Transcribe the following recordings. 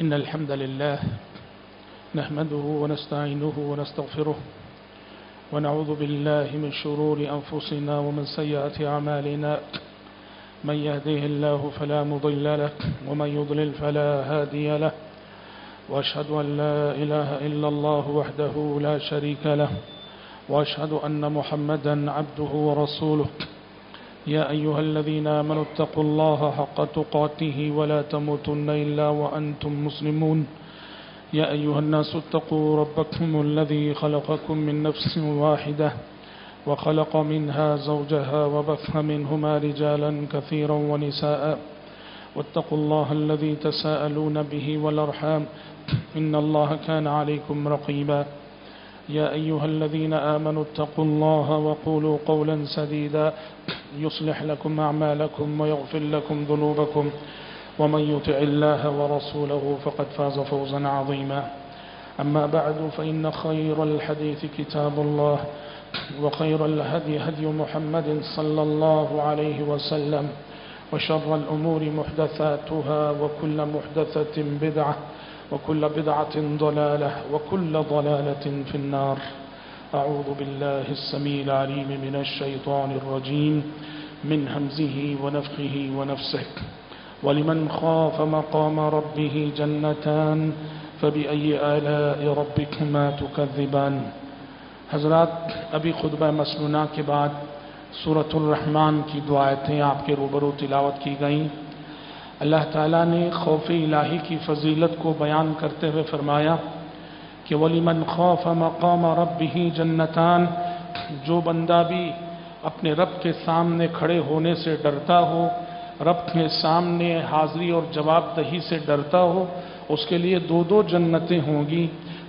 إن الحمد لله نحمده ونستعينه ونستغفره ونعوذ بالله من شرور أنفسنا ومن سيئات أعمالنا من يهده الله فلا مضل له ومن يضلل فلا هادي له وأشهد أن لا إله إلا الله وحده لا شريك له وأشهد أن محمدا عبده ورسوله يا أيها الذين آمنوا اتقوا الله حق تقاته ولا تموتن إلا وأنتم مسلمون يا أيها الناس اتقوا ربكم الذي خلقكم من نفس واحدة وخلق منها زوجها وبث منهما رجالا كثيرا ونساء واتقوا الله الذي تساءلون به والأرحام إن الله كان عليكم رقيبا يا أيها الذين آمنوا اتقوا الله وقولوا قولا سديدا يصلح لكم أعمالكم ويغفر لكم ذنوبكم ومن يطع الله ورسوله فقد فاز فوزا عظيما أما بعد فإن خير الحديث كتاب الله وخير الهدي هدي محمد صلى الله عليه وسلم وشر الأمور محدثاتها وكل محدثة بدعة وكل بدعة ضلالة وكل ضلالة في النار أعوذ بالله السميع العليم من الشيطان الرجيم من همزه ونفخه ونفسه ولمن خاف مقام ربه جنتان فبأي آلاء ربكما تكذبان. حضرات، ابھی خطبہ مسنونہ کے بعد سورۃ الرحمن کی دو آیتیں آپ کے روبرو تلاوت کی گئیں. اللہ تعالیٰ نے خوف الہی کی فضیلت کو بیان کرتے ہوئے فرمایا کہ وَلِمَنْ خَافَ مَقَامَ رَبِّهِ جَنَّتَانِ، جو بندہ بھی اپنے رب کے سامنے کھڑے ہونے سے ڈرتا ہو، رب کے سامنے حاضری اور جواب دہی سے ڈرتا ہو، اس کے لیے دو جنتیں ہوں گی.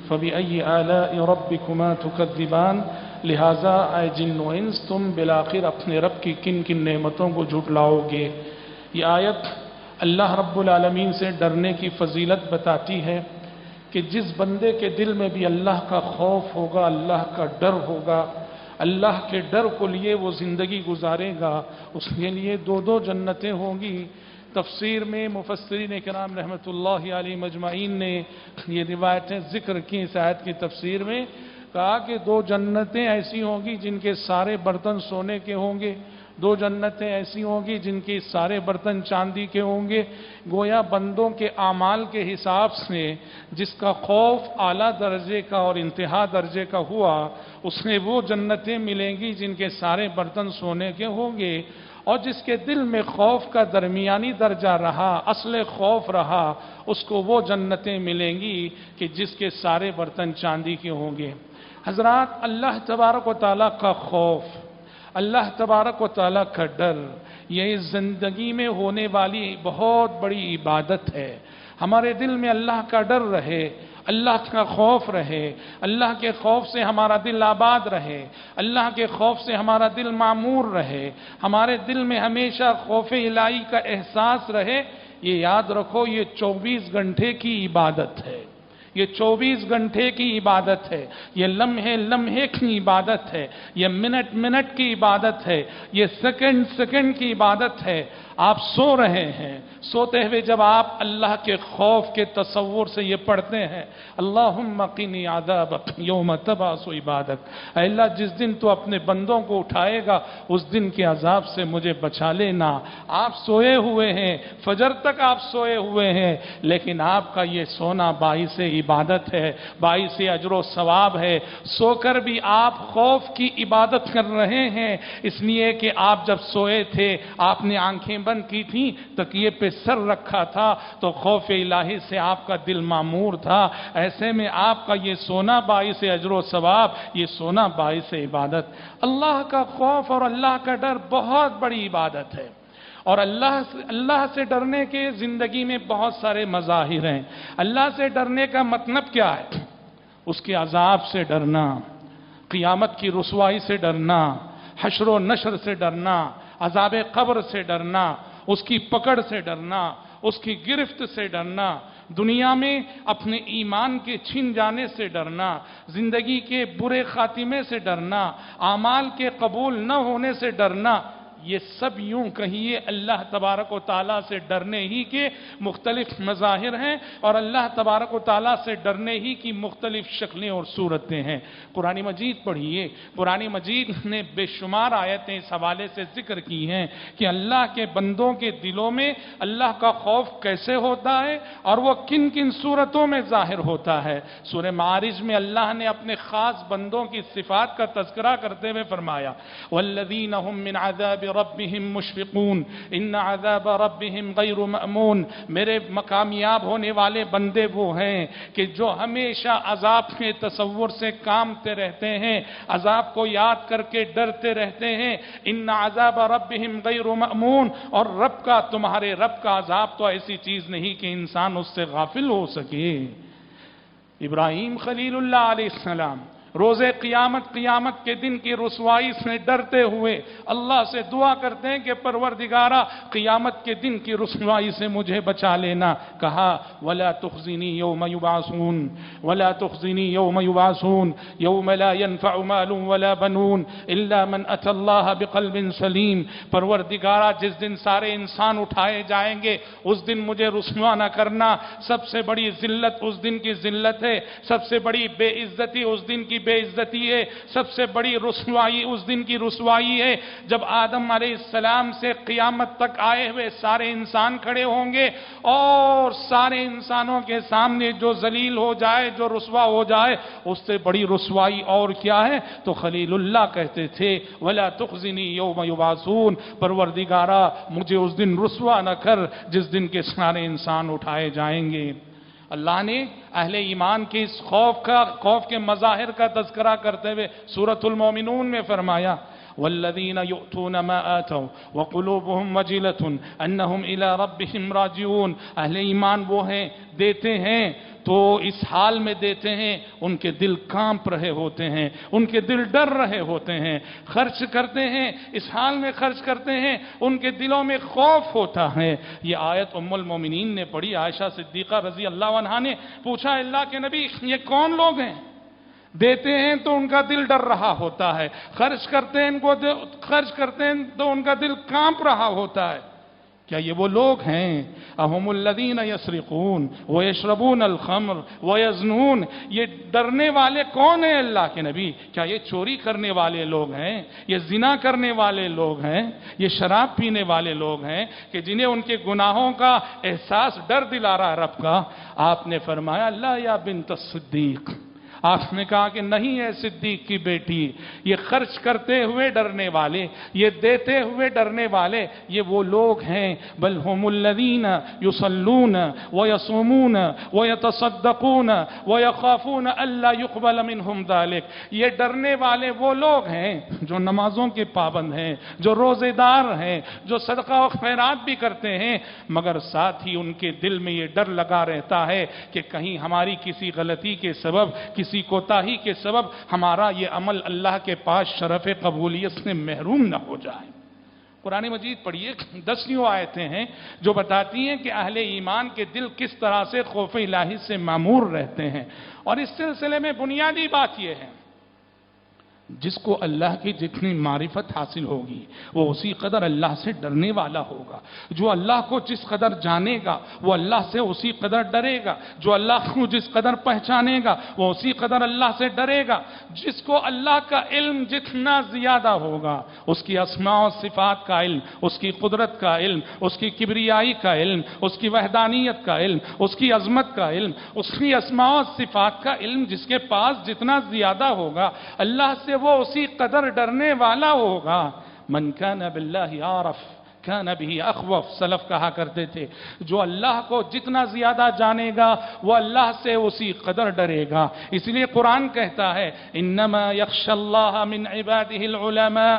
فَبِأَيِّ آلَاءِ رَبِّكُمَا تُكَذِّبَانِ، لہٰذا اے جن و انس تم بالآخر اپنے رب کی کن کن نعمتوں کو جھٹلاؤ گے. یہ آیت اللہ رب العالمین سے ڈرنے کی فضیلت بتاتی ہے کہ جس بندے کے دل میں بھی اللہ کا خوف ہوگا، اللہ کا ڈر ہوگا، اللہ کے ڈر کو لیے وہ زندگی گزارے گا، اس کے لیے دو جنتیں ہوں گی. تفسیر میں مفسرین کرام رحمۃ اللہ علیہ مجمعین نے یہ روایتیں ذکر کی. اس آیت کی تفسیر میں کہا کہ دو جنتیں ایسی ہوں گی جن کے سارے برتن سونے کے ہوں گے، دو جنتیں ایسی ہوں گی جن کے سارے برتن چاندی کے ہوں گے. گویا بندوں کے اعمال کے حساب سے جس کا خوف اعلیٰ درجے کا اور انتہا درجے کا ہوا، اس میں وہ جنتیں ملیں گی جن کے سارے برتن سونے کے ہوں گے. اور جس کے دل میں خوف کا درمیانی درجہ رہا، اصل خوف رہا، اس کو وہ جنتیں ملیں گی کہ جس کے سارے برتن چاندی کے ہوں گے. حضرات، اللہ تبارک و تعالیٰ کا خوف، اللہ تبارک و تعالیٰ کا ڈر، یہ زندگی میں ہونے والی بہت بڑی عبادت ہے. ہمارے دل میں اللہ کا ڈر رہے، اللہ کا خوف رہے، اللہ کے خوف سے ہمارا دل آباد رہے، اللہ کے خوف سے ہمارا دل معمور رہے، ہمارے دل میں ہمیشہ خوف الہی کا احساس رہے. یہ یاد رکھو، یہ 24 گھنٹے کی عبادت ہے، یہ 24 گھنٹے کی عبادت ہے، یہ لمحے لمحے کی عبادت ہے، یہ منٹ منٹ کی عبادت ہے، یہ سیکنڈ سیکنڈ کی عبادت ہے. آپ سو رہے ہیں، سوتے ہوئے جب آپ اللہ کے خوف کے تصور سے یہ پڑھتے ہیں، اللہم قنی عذابک یوم تبعث عبادک، اے اللہ جس دن تو اپنے بندوں کو اٹھائے گا اس دن کے عذاب سے مجھے بچا لینا. آپ سوئے ہوئے ہیں، فجر تک آپ سوئے ہوئے ہیں، لیکن آپ کا یہ سونا باعث عبادت ہے، باعث اجر و ثواب ہے. سو کر بھی آپ خوف کی عبادت کر رہے ہیں، اس لیے کہ آپ جب سوئے تھے آپ نے آنکھیں بند کی تھی، تکیے پہ سر رکھا تھا، تو خوف الہی سے آپ کا دل معمور تھا. ایسے میں آپ کا یہ سونا باعث اجر و ثواب، یہ سونا باعث عبادت. اللہ کا خوف اور اللہ کا ڈر بہت بڑی عبادت ہے. اور اللہ سے ڈرنے کے زندگی میں بہت سارے مظاہر ہیں. اللہ سے ڈرنے کا مطلب کیا ہے؟ اس کے عذاب سے ڈرنا، قیامت کی رسوائی سے ڈرنا، حشر و نشر سے ڈرنا، عذاب قبر سے ڈرنا، اس کی پکڑ سے ڈرنا، اس کی گرفت سے ڈرنا، دنیا میں اپنے ایمان کے چھن جانے سے ڈرنا، زندگی کے برے خاتمے سے ڈرنا، اعمال کے قبول نہ ہونے سے ڈرنا. یہ سب یوں کہیے اللہ تبارک و تعالیٰ سے ڈرنے ہی کے مختلف مظاہر ہیں اور اللہ تبارک و تعالیٰ سے ڈرنے ہی کی مختلف شکلیں اور صورتیں ہیں۔ قرآن مجید پڑھیے، قرآن مجید نے بے شمار آیتیں اس حوالے سے ذکر کی ہیں کہ اللہ کے بندوں کے دلوں میں اللہ کا خوف کیسے ہوتا ہے اور وہ کن کن صورتوں میں ظاہر ہوتا ہے۔ سورہ معارج میں اللہ نے اپنے خاص بندوں کی صفات کا تذکرہ کرتے ہوئے فرمایا والذین هم من عذاب ربهم مشفقون ان عذاب ربهم غیر مأمون، میرے کامیاب ہونے والے بندے وہ ہیں کہ جو ہمیشہ عذاب کے تصور سے کامتے رہتے ہیں، عذاب کو یاد کر کے ڈرتے رہتے ہیں۔ ان عذاب ربهم غیر مأمون، اور رب کا، تمہارے رب کا عذاب تو ایسی چیز نہیں کہ انسان اس سے غافل ہو سکے۔ ابراہیم خلیل اللہ علیہ السلام روز قیامت کے دن کی رسوائی سے ڈرتے ہوئے اللہ سے دعا کرتے ہیں کہ پروردگارا قیامت کے دن کی رسوائی سے مجھے بچا لینا۔ کہا وَلَا تُخْزِنِي يَوْمَ يُبْعَثُونَ وَلَا تُخْزِنِي يَوْمَ يُبْعَثُونَ يَوْمَ لَا يَنْفَعُ مَالٌ وَلَا بَنُونَ إِلَّا مَنْ أَتَى اللَّهَ بِقَلْبٍ سَلِيمٍ، پروردگارا جس دن سارے انسان اٹھائے جائیں گے اس دن مجھے رسوا نہ کرنا۔ سب سے بڑی ذلت اس دن کی ذلت ہے، سب سے بڑی بے عزتی اس دن کی بے عزتی ہے، سب سے بڑی رسوائی اس دن کی رسوائی ہے جب آدم علیہ السلام سے قیامت تک آئے ہوئے سارے انسان کھڑے ہوں گے اور سارے انسانوں کے سامنے جو ذلیل ہو جائے، جو رسوا ہو جائے، اس سے بڑی رسوائی اور کیا ہے؟ تو خلیل اللہ کہتے تھے وَلَا تُخْزِنِي يَوْمَ يُبْعَثُونَ، پروردگارا مجھے اس دن رسوا نہ کر جس دن کے سارے انسان اٹھائے جائیں گے۔ اللہ نے اہل ایمان کے اس خوف کے مظاہر کا تذکرہ کرتے ہوئے سورۃ المومنون میں فرمایا والذین یؤتون ما آتوا وقلوبهم وجلة انہم الی ربهم راجعون، اہل ایمان وہ ہیں دیتے ہیں تو اس حال میں دیتے ہیں ان کے دل کانپ رہے ہوتے ہیں، ان کے دل ڈر رہے ہوتے ہیں، خرچ کرتے ہیں اس حال میں خرچ کرتے ہیں ان کے دلوں میں خوف ہوتا ہے۔ یہ آیت ام المومنین نے پڑھی، عائشہ صدیقہ رضی اللہ عنہا نے پوچھا اللہ کے نبی یہ کون لوگ ہیں؟ دیتے ہیں تو ان کا دل ڈر رہا ہوتا ہے، خرچ کرتے ہیں تو ان کا دل کانپ رہا ہوتا ہے۔ کیا یہ وہ لوگ ہیں؟ اہم الذین یسرقون ویشربون الخمر ویزنون، یہ ڈرنے والے کون ہیں اللہ کے نبی؟ کیا یہ چوری کرنے والے لوگ ہیں؟ یہ زنا کرنے والے لوگ ہیں؟ یہ شراب پینے والے لوگ ہیں کہ جنہیں ان کے گناہوں کا احساس ڈر دلا رہا ہے رب کا؟ آپ نے فرمایا لا یا بنت الصدیق، آپ نے کہا کہ نہیں ہے صدیق کی بیٹی، یہ خرچ کرتے ہوئے ڈرنے والے، یہ دیتے ہوئے ڈرنے والے یہ وہ لوگ ہیں بل هم الذین یصلون ویصومون ویتصدقون ویخافون الا يقبل منهم ذلك، یہ ڈرنے والے وہ لوگ ہیں جو نمازوں کے پابند ہیں، جو روزے دار ہیں، جو صدقہ و خیرات بھی کرتے ہیں، مگر ساتھ ہی ان کے دل میں یہ ڈر لگا رہتا ہے کہ کہیں ہماری کسی غلطی کے سبب، کسی کوتاہی کے سبب ہمارا یہ عمل اللہ کے پاس شرف قبولیت سے محروم نہ ہو جائے۔ قرآن مجید پڑھیے 10 آیتیں ہیں جو بتاتی ہیں کہ اہل ایمان کے دل کس طرح سے خوف الہی سے معمور رہتے ہیں، اور اس سلسلے میں بنیادی بات یہ ہے جس کو اللہ کی جتنی معرفت حاصل ہوگی وہ اسی قدر اللہ سے ڈرنے والا ہوگا، جو اللہ کو جس قدر جانے گا وہ اللہ سے اسی قدر ڈرے گا، جو اللہ کو جس قدر پہچانے گا وہ اسی قدر اللہ سے ڈرے گا، جس کو اللہ کا علم جتنا زیادہ ہوگا، اس کی اسماء و صفات کا علم، اس کی قدرت کا علم، اس کی کبریائی کا علم، اس کی وحدانیت کا علم، اس کی عظمت کا علم، اس کی اسماء و صفات کا علم جس کے پاس جتنا زیادہ ہوگا اللہ سے وہ اسی قدر ڈرنے والا ہوگا۔ من کان باللہ عارف کان به اخوف، سلف کہا کرتے تھے جو اللہ کو جتنا زیادہ جانے گا وہ اللہ سے اسی قدر ڈرے گا۔ اس لیے قرآن کہتا ہے انما یخشى اللہ من عباده العلماء،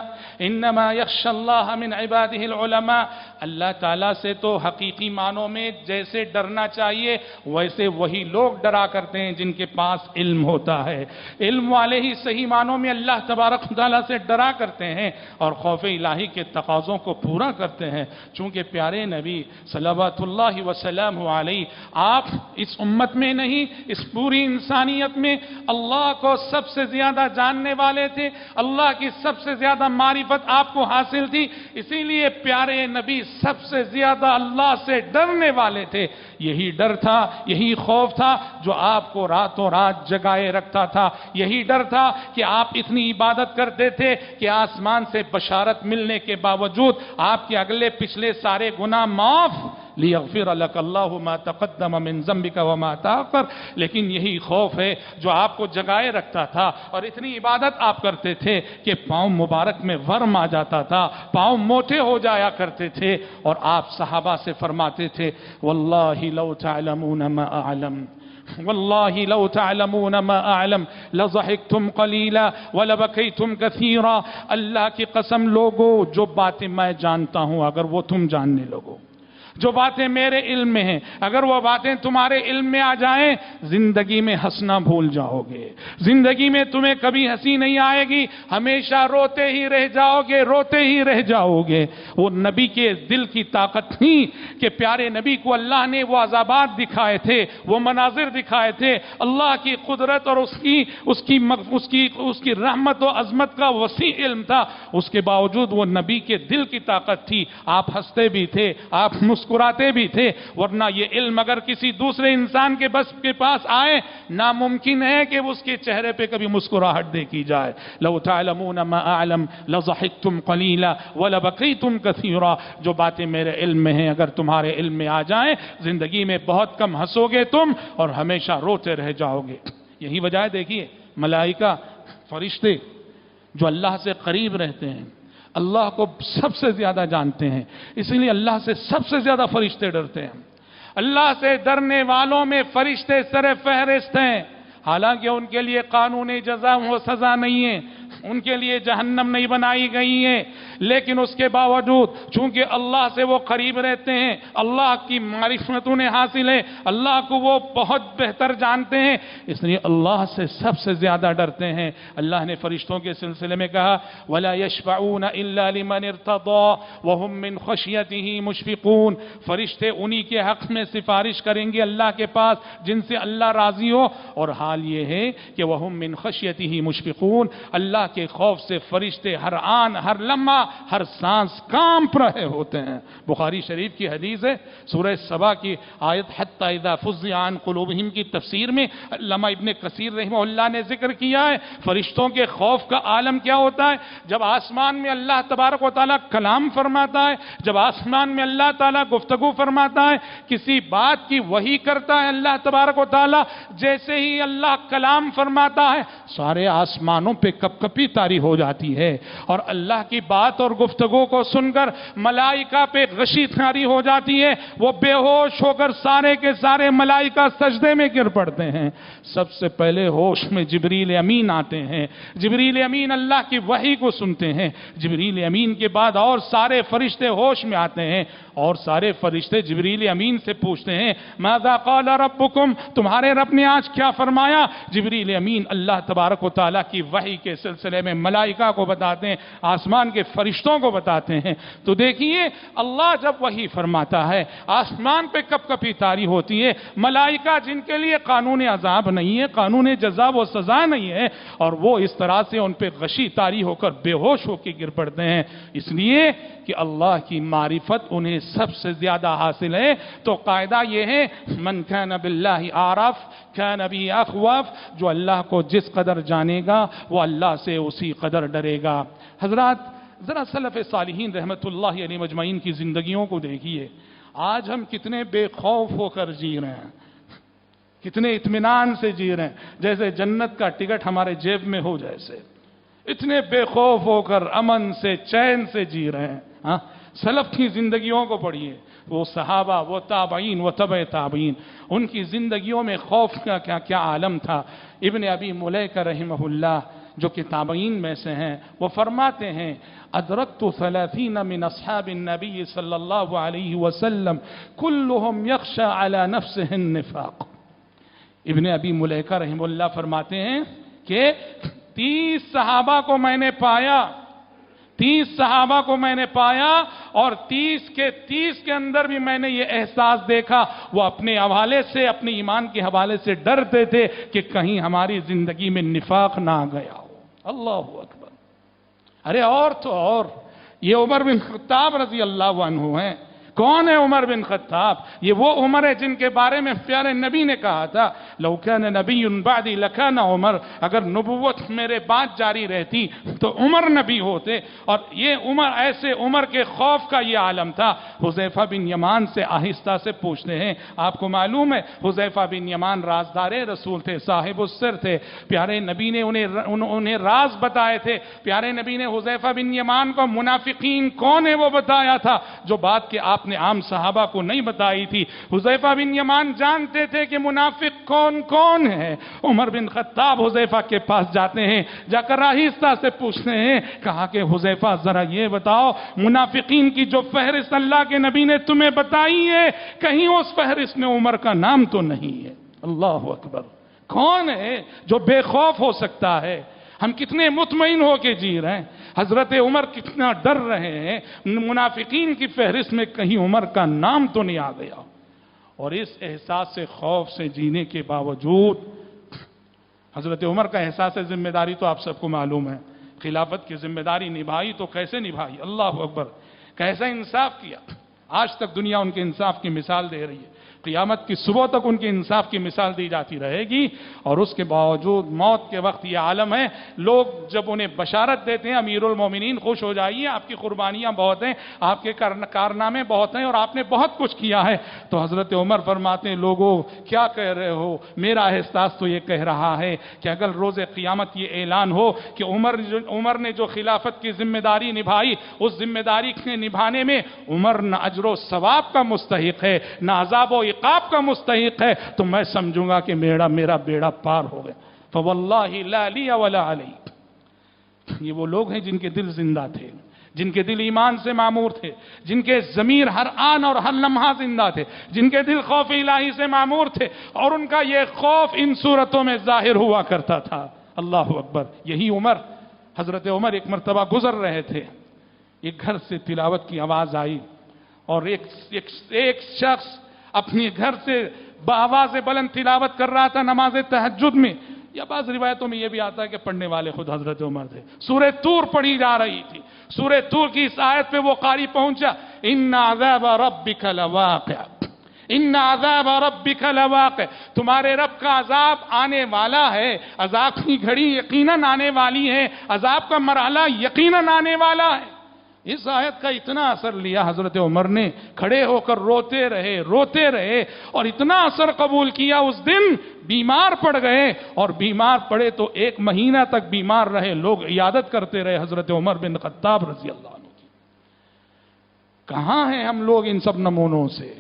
انما یخشى اللہ من عباده العلماء، اللہ تعالیٰ سے تو حقیقی معنوں میں جیسے ڈرنا چاہیے ویسے وہی لوگ ڈرا کرتے ہیں جن کے پاس علم ہوتا ہے، علم والے ہی صحیح معنوں میں اللہ تبارک و تعالیٰ سے ڈرا کرتے ہیں اور خوف الہی کے تقاضوں کو پورا کرتے کرتے ہیں، چونکہ پیارے نبی صلوات اللہ وسلم علیہ آپ اس امت میں نہیں اس پوری انسانیت میں اللہ کو سب سے زیادہ جاننے والے تھے، اللہ کی سب سے زیادہ معرفت آپ کو حاصل تھی، اسی لیے پیارے نبی سب سے زیادہ اللہ سے ڈرنے والے تھے۔ یہی ڈر تھا، یہی خوف تھا جو آپ کو راتوں رات جگائے رکھتا تھا، یہی ڈر تھا کہ آپ اتنی عبادت کرتے تھے کہ آسمان سے بشارت ملنے کے باوجود آپ کے اگلے پچھلے سارے گناہ معاف، لیغفر لک اللہ ما تقدم من ذنبک وما تاخر، لیکن یہی خوف ہے جو آپ کو جگائے رکھتا تھا، اور اتنی عبادت آپ کرتے تھے کہ پاؤں مبارک میں ورم آ جاتا تھا، پاؤں موٹے ہو جایا کرتے تھے، اور آپ صحابہ سے فرماتے تھے واللہ لو تعلمون ما اعلم واللہ لو تعلمون ما اعلم لضحکتم قلیلا ولبکیتم کثیرا، اللہ کی قسم لوگو جو باتیں میں جانتا ہوں اگر وہ تم جاننے لوگو، جو باتیں میرے علم میں ہیں اگر وہ باتیں تمہارے علم میں آ جائیں، زندگی میں ہنسنا بھول جاؤ گے، زندگی میں تمہیں کبھی ہنسی نہیں آئے گی، ہمیشہ روتے ہی رہ جاؤ گے، روتے ہی رہ جاؤ گے۔ وہ نبی کے دل کی طاقت تھی کہ پیارے نبی کو اللہ نے وہ عذابات دکھائے تھے، وہ مناظر دکھائے تھے، اللہ کی قدرت اور اس کی رحمت و عظمت کا وسیع علم تھا، اس کے باوجود وہ نبی کے دل کی طاقت تھی، آپ ہنستے بھی تھے، آپ مسکراتے بھی تھے، ورنہ یہ علم اگر کسی دوسرے انسان کے بس کے پاس آئے ناممکن ہے کہ اس کے چہرے پہ کبھی مسکراہٹ دیکھی جائے۔ لو تعلمون ما اعلم لضحکتم قلیلا ولبکیتم کثیرا، جو باتیں میرے علم میں ہیں اگر تمہارے علم میں آ جائیں زندگی میں بہت کم ہنسو گے تم اور ہمیشہ روتے رہ جاؤ گے۔ یہی وجہ ہے، دیکھیے ملائکہ فرشتے جو اللہ سے قریب رہتے ہیں، اللہ کو سب سے زیادہ جانتے ہیں، اسی لیے اللہ سے سب سے زیادہ فرشتے ڈرتے ہیں۔ اللہ سے ڈرنے والوں میں فرشتے سر فہرست ہیں، حالانکہ ان کے لیے قانون جزا و سزا نہیں ہے، ان کے لیے جہنم نہیں بنائی گئی ہے، لیکن اس کے باوجود چونکہ اللہ سے وہ قریب رہتے ہیں، اللہ کی معرفت انہیں حاصل ہے، اللہ کو وہ بہت بہتر جانتے ہیں، اس لیے اللہ سے سب سے زیادہ ڈرتے ہیں۔ اللہ نے فرشتوں کے سلسلے میں کہا وَلَا يَشْفَعُونَ إِلَّا لِمَنِ ارْتَضَىٰ وَهُمْ مِنْ خَشْيَتِهِ مُشْفِقُونَ، فرشتے انہی کے حق میں سفارش کریں گے اللہ کے پاس جن سے اللہ راضی ہو، اور حال یہ ہے کہ وَهُمْ مِنْ خَشْيَتِهِ مُشْفِقُونَ، اللہ کے خوف سے فرشتے ہر آن ہر لمحہ ہر سانس کانپ رہے ہوتے ہیں۔ بخاری شریف کی حدیث ہے، سورہ سبا کی آیت حتی اذا فزع عن قلوبہم کی تفسیر میں علامہ ابن کثیر رحمہ اللہ نے ذکر کیا ہے فرشتوں کے خوف کا عالم کیا ہوتا ہے۔ جب آسمان میں اللہ تبارک و تعالیٰ کلام فرماتا ہے، جب آسمان میں اللہ تعالیٰ گفتگو فرماتا ہے، کسی بات کی وحی کرتا ہے اللہ تبارک و تعالیٰ، جیسے ہی اللہ کلام فرماتا ہے سارے آسمانوں پہ کپ کپی طاری ہو جاتی ہے، اور اللہ کی بات اور گفتگو کو سن کر ملائکہ پہ غشی طاری ہو جاتی ہے، وہ بے ہوش ہو کر سارے کے سارے ملائکہ سجدے میں گر پڑتے ہیں۔ سب سے پہلے ہوش میں جبریل امین آتے ہیں، جبریل امین اللہ کی وحی کو سنتے ہیں، جبریل امین کے بعد اور سارے فرشتے ہوش میں آتے ہیں، اور سارے فرشتے جبریل امین سے پوچھتے ہیں ماذا قال ربکم، تمہارے رب نے آج کیا فرمایا؟ جبریل امین اللہ تبارک و تعالیٰ کی وحی کے سلسلے میں ملائکہ کو بتاتے ہیں، آسمان کے فرشتوں کو بتاتے ہیں۔ تو دیکھیے اللہ جب وحی فرماتا ہے آسمان پہ کپ کپی طاری ہوتی ہے، ملائکہ جن کے لیے قانون عذاب نہیں ہے، قانون جزا و سزا نہیں ہے، اور وہ اس طرح سے ان پہ غشی طاری ہو کر بے ہوش ہو کے گر پڑتے ہیں، اس لیے کہ اللہ کی معرفت انہیں سب سے زیادہ حاصل ہے۔ تو قاعدہ یہ ہے من کان باللہ عارف کان بی اخوف، جو اللہ کو جس قدر جانے گا وہ اللہ سے اسی قدر ڈرے گا۔ حضرات ذرا سلف صالحین رحمت اللہ علیہ مجمعین کی زندگیوں کو دیکھیے، آج ہم کتنے بے خوف ہو کر جی رہے ہیں، کتنے اطمینان سے جی رہے ہیں، جیسے جنت کا ٹکٹ ہمارے جیب میں ہو، جیسے اتنے بے خوف ہو کر امن سے چین سے جی رہے ہیں۔ سلف کی زندگیوں کو پڑھیے، وہ صحابہ، وہ تابعین، وہ تبع تابعین، ان کی زندگیوں میں خوف کا کیا عالم تھا۔ ابن ابی ملیکہ رحمہ اللہ جو کہ تابعین میں سے ہیں، وہ فرماتے ہیں ادرکت 30 من اصحاب النبی صلی اللہ علیہ وسلم کلهم یخشى على نفسه النفاق۔ ابن ابی ملیکہ رحمہ اللہ فرماتے ہیں کہ 30 صحابہ کو میں نے پایا 30 صحابہ کو میں نے پایا اور 30 کے اندر بھی میں نے یہ احساس دیکھا وہ اپنے حوالے سے، اپنے ایمان کے حوالے سے ڈرتے تھے کہ کہیں ہماری زندگی میں نفاق نہ آ گیا ہو۔ اللہ اکبر۔ ارے اور تو اور، یہ عمر بن خطاب رضی اللہ عنہ ہیں۔ کون ہے عمر بن خطاب؟ یہ وہ عمر ہے جن کے بارے میں پیارے نبی نے کہا تھا لو کان نبی بعدی لکان عمر، اگر نبوت میرے بعد جاری رہتی تو عمر نبی ہوتے۔ اور یہ عمر، ایسے عمر کے خوف کا یہ عالم تھا۔ حذیفہ بن یمان سے آہستہ سے پوچھتے ہیں، آپ کو معلوم ہے حذیفہ بن یمان رازدار رسول تھے، صاحب السر تھے، پیارے نبی نے انہیں راز بتائے تھے۔ پیارے نبی نے حذیفہ بن یمان کو منافقین کون ہے وہ بتایا تھا، جو بات کہ آپ نے عام صحابہ کو نہیں بتائی تھی۔ حذیفہ بن یمان جانتے تھے کہ منافق کون کون ہے۔ عمر بن خطاب حذیفہ کے پاس جاتے ہیں، جا کر آہستہ سے پوچھتے ہیں، کہا کہ حذیفہ ذرا یہ بتاؤ منافقین کی جو فہرست اللہ کے نبی نے تمہیں بتائی ہے کہیں اس فہرست میں عمر کا نام تو نہیں ہے؟ اللہ اکبر۔ کون ہے جو بے خوف ہو سکتا ہے؟ ہم کتنے مطمئن ہو کے جی رہے ہیں، حضرت عمر کتنا ڈر رہے ہیں منافقین کی فہرست میں کہیں عمر کا نام تو نہیں آ گیا۔ اور اس احساس سے خوف سے جینے کے باوجود حضرت عمر کا احساس ذمہ داری تو آپ سب کو معلوم ہے، خلافت کی ذمہ داری نبھائی تو کیسے نبھائی؟ اللہ اکبر، کیسا انصاف کیا۔ آج تک دنیا ان کے انصاف کی مثال دے رہی ہے، قیامت کی صبح تک ان کے انصاف کی مثال دی جاتی رہے گی۔ اور اس کے باوجود موت کے وقت یہ عالم ہے، لوگ جب انہیں بشارت دیتے ہیں امیر المومنین خوش ہو جائیے، آپ کی قربانیاں بہت ہیں، آپ کے کارنامے بہت ہیں اور آپ نے بہت کچھ کیا ہے، تو حضرت عمر فرماتے ہیں لوگوں کیا کہہ رہے ہو؟ میرا احساس تو یہ کہہ رہا ہے کہ اگر روز قیامت یہ اعلان ہو کہ عمر نے جو خلافت کی ذمہ داری نبھائی، اس ذمہ داری کے نبھانے میں عمر نہ اجر و ثواب کا مستحق ہے نہ عذاب و عقاب کا مستحق ہے، تو میں سمجھوں گا کہ میرا بیڑا پار ہو گیا۔ فواللہ لا لی ولا علی۔ یہ وہ لوگ ہیں جن کے دل زندہ تھے، جن کے دل ایمان سے معمور تھے، جن کے ضمیر ہر آن اور ہر لمحہ زندہ تھے، جن کے دل خوف الہی سے معمور تھے، اور ان کا یہ خوف ان صورتوں میں ظاہر ہوا کرتا تھا۔ اللہ اکبر۔ یہی عمر، حضرت عمر ایک مرتبہ گزر رہے تھے، ایک گھر سے تلاوت کی آواز آئی اور ایک شخص اپنے گھر سے بآواز بلند تلاوت کر رہا تھا نماز تہجد میں، یا بعض روایتوں میں یہ بھی آتا ہے کہ پڑھنے والے خود حضرت عمر تھے۔ سورہ طور پڑھی جا رہی تھی، سورہ طور کی اس آیت پہ وہ قاری پہنچا، ان عذاب ربک لواقع، ان عذاب ربک لواقع، تمہارے رب کا عذاب آنے والا ہے، عذاب کی گھڑی یقیناً آنے والی ہے، عذاب کا مرحلہ یقیناً آنے والا ہے۔ اس آیت کا اتنا اثر لیا حضرت عمر نے، کھڑے ہو کر روتے رہے اور اتنا اثر قبول کیا، اس دن بیمار پڑ گئے، اور بیمار پڑے تو 1 مہینہ تک بیمار رہے، لوگ عیادت کرتے رہے حضرت عمر بن خطاب رضی اللہ عنہ کی۔ کہاں ہیں ہم لوگ ان سب نمونوں سے؟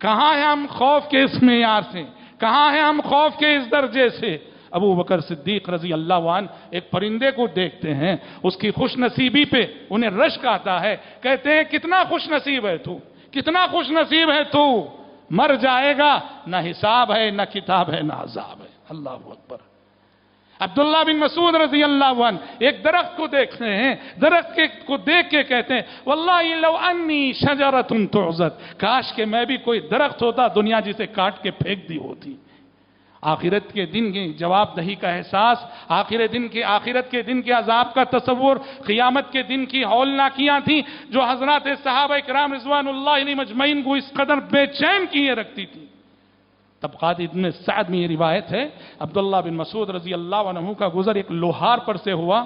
کہاں ہیں ہم خوف کے اس معیار سے؟ کہاں ہیں ہم خوف کے اس درجے سے؟ ابو بکر صدیق رضی اللہ عنہ ایک پرندے کو دیکھتے ہیں، اس کی خوش نصیبی پہ انہیں رشک آتا ہے، کہتے ہیں کتنا خوش نصیب ہے تو، کتنا خوش نصیب ہے تو، مر جائے گا نہ حساب ہے نہ کتاب ہے نہ عذاب ہے۔ اللہ اکبر۔ عبداللہ بن مسعود رضی اللہ عنہ ایک درخت کو دیکھتے ہیں، درخت کو دیکھ کے کہتے ہیں واللہ لو انی شجرۃ تعضد، کاش کہ میں بھی کوئی درخت ہوتا دنیا جسے کاٹ کے پھینک دی ہوتی۔ آخرت کے دن کی جواب دہی کا احساس، آخرت کے دن کے عذاب کا تصور، قیامت کے دن کی ہولناکیاں تھیں جو حضرات صحابہ کرام رضوان اللہ علیہم اجمعین کو اس قدر بے چین کیے رکھتی تھی۔ طبقات ابن سعد میں یہ روایت ہے، عبداللہ بن مسعود رضی اللہ عنہ کا گزر ایک لوہار پر سے ہوا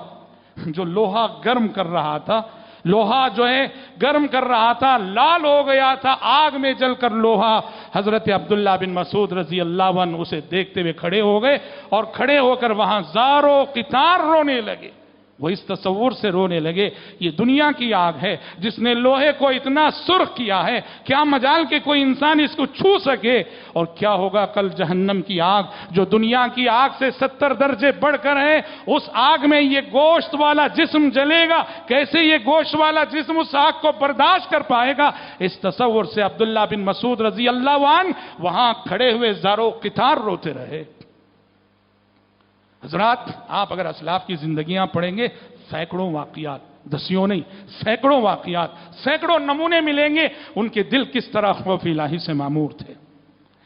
جو لوہا گرم کر رہا تھا، لوہا جو ہے گرم کر رہا تھا، لال ہو گیا تھا، آگ میں جل کر لوہا۔ حضرت عبداللہ بن مسعود رضی اللہ عنہ اسے دیکھتے ہوئے کھڑے ہو گئے اور کھڑے ہو کر وہاں زارو قطار رونے لگے۔ وہ اس تصور سے رونے لگے، یہ دنیا کی آگ ہے جس نے لوہے کو اتنا سرخ کیا ہے، کیا مجال کہ کوئی انسان اس کو چھو سکے، اور کیا ہوگا کل جہنم کی آگ جو دنیا کی آگ سے 70 درجے بڑھ کر ہے، اس آگ میں یہ گوشت والا جسم جلے گا، کیسے یہ گوشت والا جسم اس آگ کو برداشت کر پائے گا؟ اس تصور سے عبداللہ بن مسعود رضی اللہ عنہ وہاں کھڑے ہوئے زارو قطار روتے رہے۔ حضرات آپ اگر اسلاف کی زندگیاں پڑھیں گے سینکڑوں واقعات، دسیوں نہیں سینکڑوں واقعات، سینکڑوں نمونے ملیں گے ان کے دل کس طرح خوف الہی سے معمور تھے۔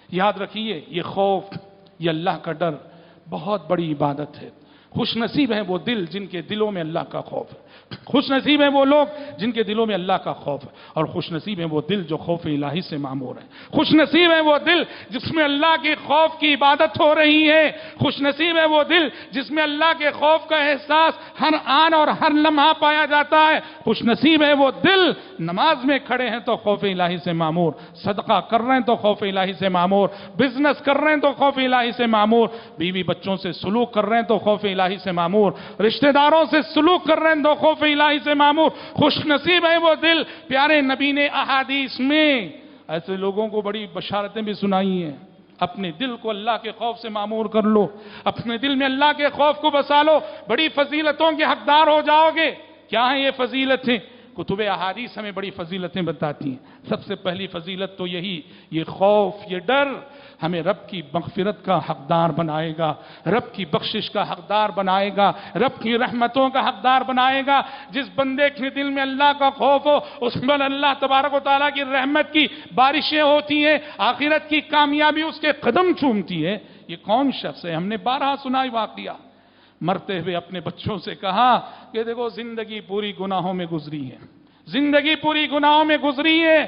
یاد رکھیے یہ خوف، یہ اللہ کا ڈر بہت بڑی عبادت ہے۔ خوش نصیب ہیں وہ دل جن کے دلوں میں اللہ کا خوف ہے، خوش نصیب ہیں وہ لوگ جن کے دلوں میں اللہ کا خوف ہے، اور خوش نصیب ہیں وہ دل جو خوف الہی سے معمور ہیں۔ خوش نصیب ہیں وہ دل جس میں اللہ کے خوف کی عبادت ہو رہی ہے، خوش نصیب ہے وہ دل جس میں اللہ کے خوف کا احساس ہر آن اور ہر لمحہ پایا جاتا ہے، خوش نصیب ہے وہ دل نماز میں کھڑے ہیں تو خوف الہی سے معمور، صدقہ کر رہے ہیں تو خوف الہی سے معمور، بزنس کر رہے ہیں تو خوف الہی سے معمور، بیوی بچوں سے سلوک کر رہے ہیں تو خوف الہی سے معمور، رشتہ داروں سے سلوک کر رہے ہیں تو خوف الہی سے معمور۔ خوش نصیب ہے وہ دل، پیارے نبی نے احادیث میں ایسے لوگوں کو بڑی بشارتیں بھی سنائی ہیں، اپنے دل کو اللہ کے خوف سے معمور کر لو، اپنے دل میں اللہ کے خوف کو بسا لو، بڑی فضیلتوں کے حقدار ہو جاؤ گے۔ کیا ہیں یہ فضیلتیں؟ کتب احادیث ہمیں بڑی فضیلتیں بتاتی ہیں۔ سب سے پہلی فضیلت تو یہی، یہ خوف، یہ ڈر ہمیں رب کی مغفرت کا حقدار بنائے گا، رب کی بخشش کا حقدار بنائے گا، رب کی رحمتوں کا حقدار بنائے گا۔ جس بندے کے دل میں اللہ کا خوف ہو اس پر اللہ تبارک و تعالیٰ کی رحمت کی بارشیں ہوتی ہیں، آخرت کی کامیابی اس کے قدم چومتی ہے۔ یہ کون شخص ہے؟ ہم نے بارہا سنائی واقعہ۔ مرتے ہوئے اپنے بچوں سے کہا کہ دیکھو زندگی پوری گناہوں میں گزری ہے، زندگی پوری گناہوں میں گزری ہے،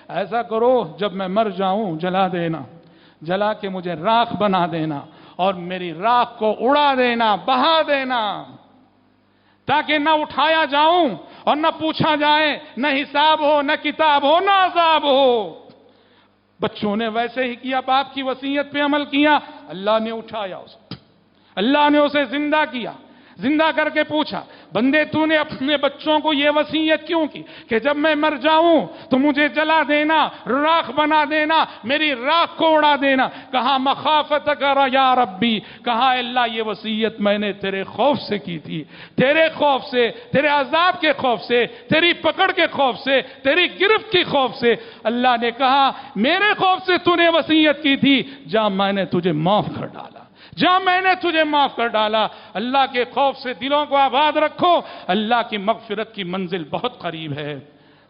ایسا کرو جب میں مر جاؤں جلا دینا، جلا کے مجھے راکھ بنا دینا اور میری راکھ کو اڑا دینا، بہا دینا، تاکہ نہ اٹھایا جاؤں اور نہ پوچھا جائے، نہ حساب ہو، نہ کتاب ہو، نہ عذاب ہو۔ بچوں نے ویسے ہی کیا، باپ کی وصیت پہ عمل کیا، اللہ نے اٹھایا اسے، اللہ نے اسے زندہ کیا، زندہ کر کے پوچھا بندے تو نے اپنے بچوں کو یہ وصیت کیوں کی کہ جب میں مر جاؤں تو مجھے جلا دینا، راکھ بنا دینا، میری راکھ کو اڑا دینا؟ کہا مخافتک یا ربی، کہا اللہ یہ وصیت میں نے تیرے خوف سے کی تھی، تیرے خوف سے، تیرے عذاب کے خوف سے، تیری پکڑ کے خوف سے، تیری گرفت کی خوف سے۔ اللہ نے کہا میرے خوف سے تو نے وصیت کی تھی، جا میں نے تجھے معاف کر ڈالا، جہاں میں نے تجھے معاف کر ڈالا۔ اللہ کے خوف سے دلوں کو آباد رکھو، اللہ کی مغفرت کی منزل بہت قریب ہے۔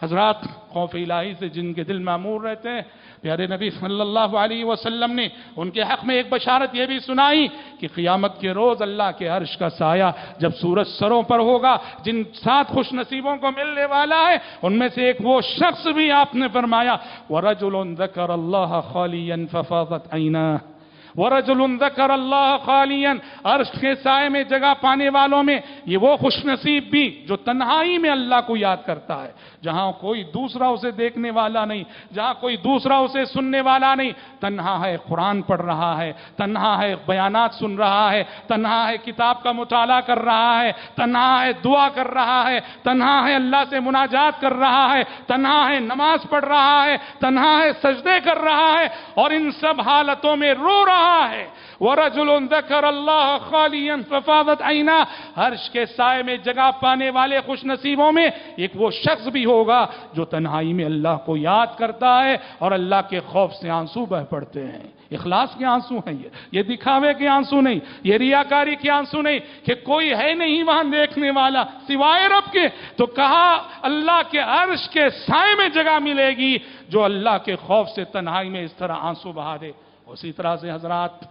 حضرات خوف الہی سے جن کے دل معمور رہتے ہیں، پیارے نبی صلی اللہ علیہ وسلم نے ان کے حق میں ایک بشارت یہ بھی سنائی کہ قیامت کے روز اللہ کے عرش کا سایہ جب سورج سروں پر ہوگا، جن 7 خوش نصیبوں کو ملنے والا ہے ان میں سے ایک وہ شخص بھی آپ نے فرمایا وَرَجُلٌ ذَكَرَ اللَّهَ خَالِيًا فَفَاضَتْ عَيْنَاهُ، وَرَجُلٌ ذَكَرَ اللَّهَ خَالِيًا، عرش کے سائے میں جگہ پانے والوں میں یہ وہ خوش نصیب بھی جو تنہائی میں اللہ کو یاد کرتا ہے، جہاں کوئی دوسرا اسے دیکھنے والا نہیں، جہاں کوئی دوسرا اسے سننے والا نہیں، تنہا ہے، قرآن پڑھ رہا ہے، تنہا ہے، بیانات سن رہا ہے، تنہا ہے، کتاب کا مطالعہ کر رہا ہے، تنہا ہے، دعا کر رہا ہے، تنہا ہے، اللہ سے مناجات کر رہا ہے، تنہا ہے، نماز پڑھ رہا ہے، تنہا ہے، سجدے کر رہا ہے، اور ان سب حالتوں میں رو رہا ہے۔ وَرَجُلٌ ذَكَرَ اللَّهَ خَالِيًا فَفَاضَتْ عَيْنَاهُ، عرش کے سائے میں جگہ پانے والے خوش نصیبوں میں ایک وہ شخص بھی ہوگا جو تنہائی میں اللہ کو یاد کرتا ہے اور اللہ کے خوف سے آنسو بہ پڑتے ہیں۔ اخلاص کے آنسو ہیں یہ دکھاوے کے آنسو نہیں، یہ ریاکاری کے آنسو نہیں کہ کوئی ہے نہیں وہاں دیکھنے والا سوائے رب کے۔ تو کہا اللہ کے عرش کے سائے میں جگہ ملے گی جو اللہ کے خوف سے تنہائی میں اس طرح آنسو بہا دے۔ اسی طرح سے حضرات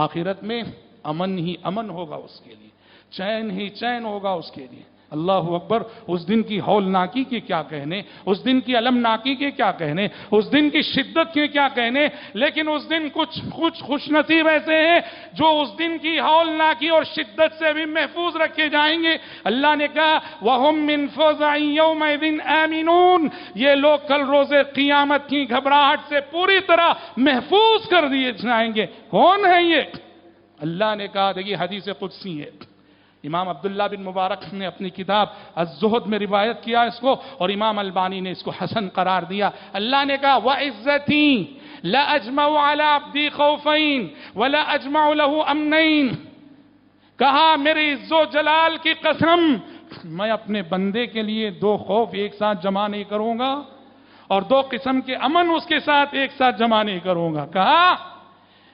آخرت میں امن ہی امن ہوگا اس کے لیے، چین ہی چین ہوگا اس کے لیے۔ اللہ اکبر، اس دن کی ہولناکی کے کیا کہنے، اس دن کی المناکی کے کیا کہنے، اس دن کی شدت کے کیا کہنے، لیکن اس دن کچھ خوش نصیب ایسے ہیں جو اس دن کی ہولناکی اور شدت سے بھی محفوظ رکھے جائیں گے۔ اللہ نے کہا وَهُمْ مِنْ فَزَعٍ يَوْمَئِذٍ آمِنُونَ، یہ لوگ کل روز قیامت کی گھبراہٹ سے پوری طرح محفوظ کر دیے جائیں گے۔ کون ہے یہ؟ اللہ نے کہا، دیکھیے حدیث قدسی ہے، امام عبداللہ بن مبارک نے اپنی کتاب الزہد میں روایت کیا اس کو، اور امام البانی نے اس کو حسن قرار دیا۔ اللہ نے کہا وَعِزَّتِي لَأَجْمَعُ عَلَىٰ عَبْدِي خَوْفَيْن وَلَا أَجْمَعُ لَهُ أَمْنَيْن، کہا میری عز و جلال کی قسم میں اپنے بندے کے لیے 2 خوف ایک ساتھ جمع نہیں کروں گا اور 2 قسم کے امن اس کے ساتھ ایک ساتھ جمع نہیں کروں گا۔ کہا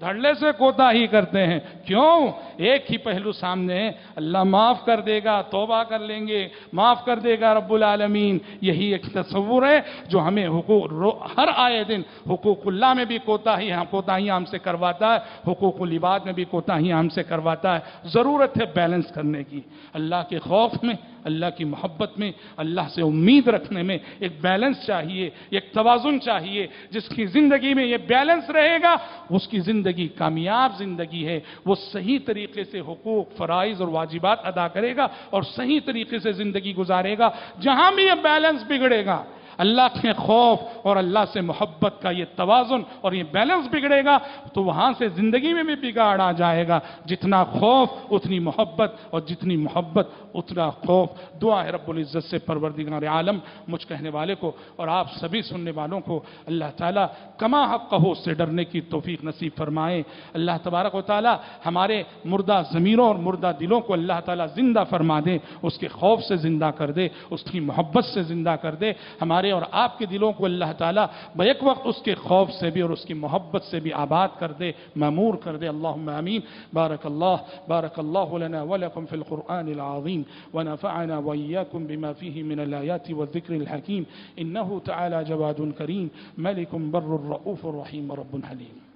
دھڑلے سے کوتاہی کرتے ہیں. کیوں؟ ایک ہی پہلو سامنے ہے، اللہ معاف کر دے گا، توبہ کر لیں گے، معاف کر دے گا رب العالمین. یہی ایک تصور ہے جو ہمیں ہر آئے دن حقوق اللہ میں بھی کوتاہیاں ہم سے کرواتا ہے، حقوق العباد میں بھی کوتاہیاں ہم سے کرواتا ہے. ضرورت ہے بیلنس کرنے کی. اللہ کے خوف میں، اللہ کی محبت میں، اللہ سے امید رکھنے میں ایک بیلنس چاہیے، ایک توازن چاہیے. جس کی زندگی میں یہ بیلنس رہے گا اس کی زندگی کامیاب زندگی ہے. وہ صحیح طریقے سے حقوق، فرائض اور واجبات ادا کرے گا اور صحیح طریقے سے زندگی گزارے گا. جہاں بھی یہ بیلنس بگڑے گا، اللہ کے خوف اور اللہ سے محبت کا یہ توازن اور یہ بیلنس بگڑے گا تو وہاں سے زندگی میں بھی بگاڑ آ جائے گا. جتنا خوف اتنی محبت، اور جتنی محبت اتنا خوف. دعا ہے رب العزت سے پروردگار عالم مجھ کہنے والے کو اور آپ سبھی سننے والوں کو اللہ تعالیٰ کما حق ہو سے ڈرنے کی توفیق نصیب فرمائے. اللہ تبارک و تعالیٰ ہمارے مردہ ضمیروں اور مردہ دلوں کو اللہ تعالیٰ زندہ فرما دے، اس کے خوف سے زندہ کر دے، اس کی محبت سے زندہ کر دے. ہمارے اور آپ کے دلوں کو اللہ تعالیٰ بیک وقت اس کے خوف سے بھی اور اس کی محبت سے بھی آباد کر دے، معمور کر دے. اللہم آمین. بارک اللہ لنا ولکم فی القرآن العظیم ونفعنا وإياكم بما فيه من الآيات والذكر الحكيم إنه تعالى جواد كريم ملك بر رؤوف رحيم رب حليم.